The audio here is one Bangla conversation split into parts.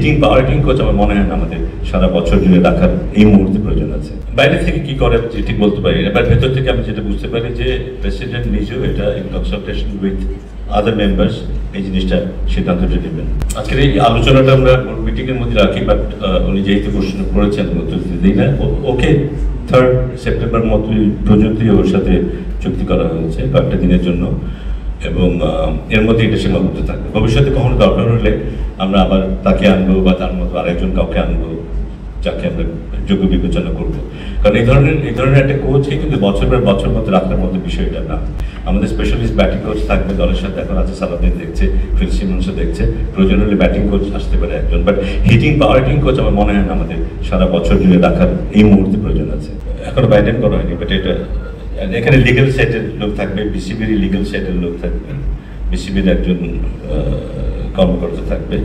হিটিং পাওয়ার হিটিং কোচ আমার মনে হয় না আমাদের সারা বছর জুড়ে রাখার এই মুহূর্তে প্রয়োজন আছে। বাইরে থেকে কি করে ঠিক বলতে পারি, এবার ভেতর থেকে আমি যেটা বুঝতে পারি যে প্রেসিডেন্ট নিজেও এটা in consultation with other members এই জিনিসটা সিদ্ধান্তটা নেবেন। আজকের এই আলোচনাটা আমরা মিটিং এর মধ্যে রাখি, বাট উনি যেহেতু প্রশ্ন করেছেন উত্তর দিই না, ওকে 3 সেপ্টেম্বর মতো পর্যন্ত ওর সাথে চুক্তি করা হয়েছে কয়েকটা দিনের জন্য, এবং এর মধ্যে এটা সীমাবদ্ধ থাকবে। ভবিষ্যতে কখনো দরকার হলে আমরা আবার তাকে আনবো বা তার মতো আরেকজন কাউকে আনবো যাকে আমরা যোগ্য বিবেচনা করবো। কারণ এই ধরনের একটা কোচকে কিন্তু বছর পর বছর মতো রাখার মতো বিষয়টা না। আমাদের স্পেশালিস্ট ব্যাটিং কোচ থাকবে দলের সাথে, এখন আছে সালাউদ্দিন দেখছে, ফিল সিমন্সও দেখছে, প্রয়োজন হলে ব্যাটিং কোচ আসতে পারে একজন, but hitting power hitting coach আমার মনে হয় না আমাদের সারা বছর জুড়ে রাখার এই মুহূর্তে প্রয়োজন আছে। এখনো বাইডেন করা হয়নি, বাট এটা এখানে লিগ্যাল সাইডের লোক থাকবে, বিসিবির লিগ্যাল সাইডের লোক থাকবে, বিসিবির একজন কর্মকর্তা থাকবে,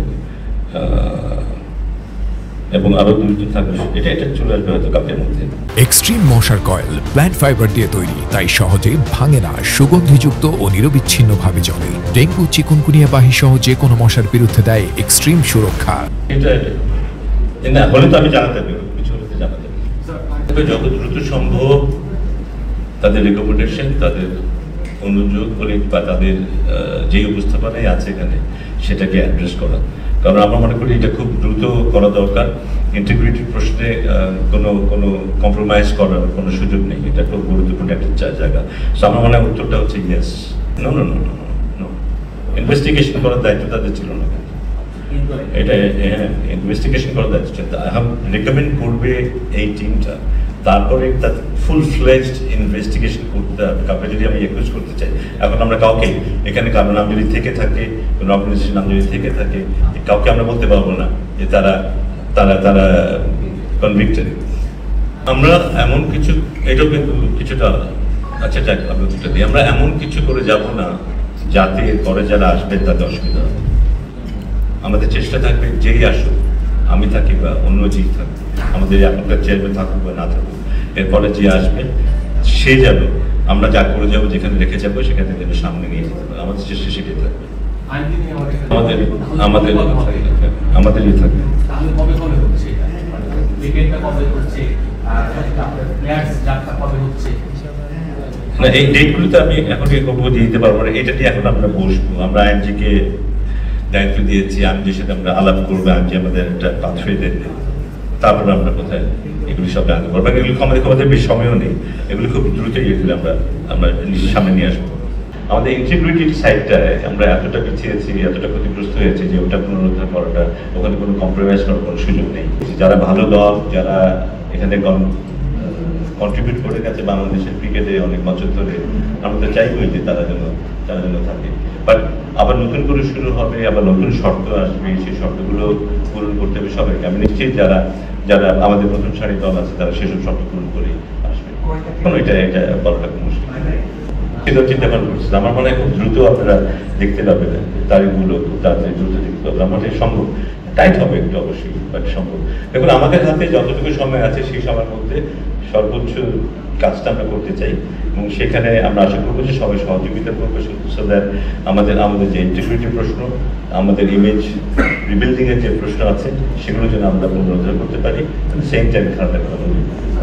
এবং আরো 2জন থাকবে। এটা চলে আসবে হয়তো কাপের মধ্যে। এক্সট্রিম মশার কয়েল প্ল্যান্ট ফাইবার দিয়ে তৈরি, তাই সহজে ভাঙে না, সুগন্ধিযুক্ত ও নিরবিচ্ছিন্নভাবে জ্বলে। ডেঙ্গু, চিকুনগুনিয়া বাহি সহ যে কোনো মশার বিরুদ্ধে দেয় এক্সট্রিম সুরক্ষা। এটা না বলে তো আমি জানাতে পারবো, কিছু হলে জানাতে পারবো। যত দ্রুত সম্ভব তাদের রেকমেন্ডেশন, তাদের অনুযোগ বলে বা তাদের যে উপস্থাপনায় আছে এখানে সেটাকে অ্যাড্রেস করা। কারণ আমরা মনে করি এটা খুব দ্রুত করা দরকার। ইন্টিগ্রিটির প্রশ্নে কোনো কম্প্রোমাইজ করার কোনো সুযোগ নেই, এটা খুব গুরুত্বপূর্ণ একটা জায়গা। সো আমার মনে হয় উত্তরটা হচ্ছে yes. No no no no investigation করার দায়িত্ব তাদের ছিল না, এটা ইনভেস্টিগেশন করার দায়িত্ব ছিল। রেকমেন্ড করবে এই টিমটা, তারপরে তার ফুল ফ্লেজড ইনভেস্টিগেশন করতে হবে। কাউকে যদি আমি রিকোয়েস্ট করতে চাই, এখন আমরা কাউকে এখানে কারো নাম যদি থেকে থাকে, কোনো অর্গানাইজেশন নাম যদি থেকে থাকে, কাউকে আমরা বলতে পারবো না যে তারা তারা তারা কনভিক্টেড। আমরা এমন কিছু, এটাও কিন্তু কিছুটা আচ্ছা যাক আমি উত্তরটা দিই, আমরা এমন কিছু করে যাব না যাতে পরে যারা আসবে তাদের অসুবিধা হবে। আমাদের চেষ্টা থাকবে যেই আসুক, আমি থাকি বা অন্য যেই থাকবে, আমাদের এখনকার চেয়ারম্যান থাকুক বা না থাকুক, এরপরে যে আসবে সে যাবে, আমরা যা করে যাবো যেখানে রেখে যাবো সেখানে যেন সামনে নিয়ে যেতে পারে, আমাদের চেষ্টা সেটাই থাকবে। আমাদের আমাদের ইয়ে থাকবে। না এই ডেটগুলোতে আমি এখন দিতে পারবো না, এটা নিয়ে এখন আমরা বসবো। আমরা আইনজিকে দায়িত্ব দিয়েছি, আইনজির সাথে আমরা আলাপ করবো, আইনজি আমাদের একটা পাথরে দেবে, তারপরে আমরা কোথায় এগুলি সব জানতে পারবো। এগুলি আমাদের বেশি সময়ও নেই, এগুলি খুব দ্রুতই এগুলি আমরা নিজের সামনে নিয়ে আসবো। আমাদের ইন্টিগ্রিটির সাইডটায় আমরা এতটা পিছিয়েছি, এতটা ক্ষতিগ্রস্ত হয়েছে যে ওটা পুনরুদ্ধার করাটা, ওখানে কোনো কম্প্রোমাইজ করার কোনো সুযোগ নেই। যারা ভালো দল, যারা এখানে কন্ট্রিবিউট করে গেছে বাংলাদেশের ক্রিকেটে অনেক বছর ধরে, আমরা তো চাইবই যে তারা যেন থাকে। বাট আবার নতুন করে শুরু হবে, আবার নতুন শর্ত আসবে, সেই শর্তগুলো পূরণ করতে হবে সবাইকে। আমি নিশ্চিত যারা আমাদের প্রথম সারির দল আছে তারা সেসব শর্ত পূরণ করে আসবে। এখন এটা বলাটা খুব মুশকিল। চিন্তা ভাবনা করছি, আমার মনে হয় খুব দ্রুত আপনারা দেখতে পাবেন তারিখগুলো, খুব তাড়াতাড়ি দ্রুত দেখতে পাবেন। আমার সম্ভব টাইট হবে একটু অবশ্যই, বাট সম্ভব। দেখুন আমাদের হাতে যতটুকু সময় আছে সেই সময়ের মধ্যে সর্বোচ্চ কাজটা আমরা করতে চাই, এবং সেখানে আমরা আশা করবো যে সবাই সহযোগিতা করবে, সো দ্যাট আমাদের যে ইন্টিগ্রিটি প্রশ্ন, আমাদের ইমেজ রিবিল্ডিং এর যে প্রশ্ন আছে সেগুলো যেন আমরা পুনরুদ্ধার করতে পারি, সেম টাইম খেলাটা করা হবে।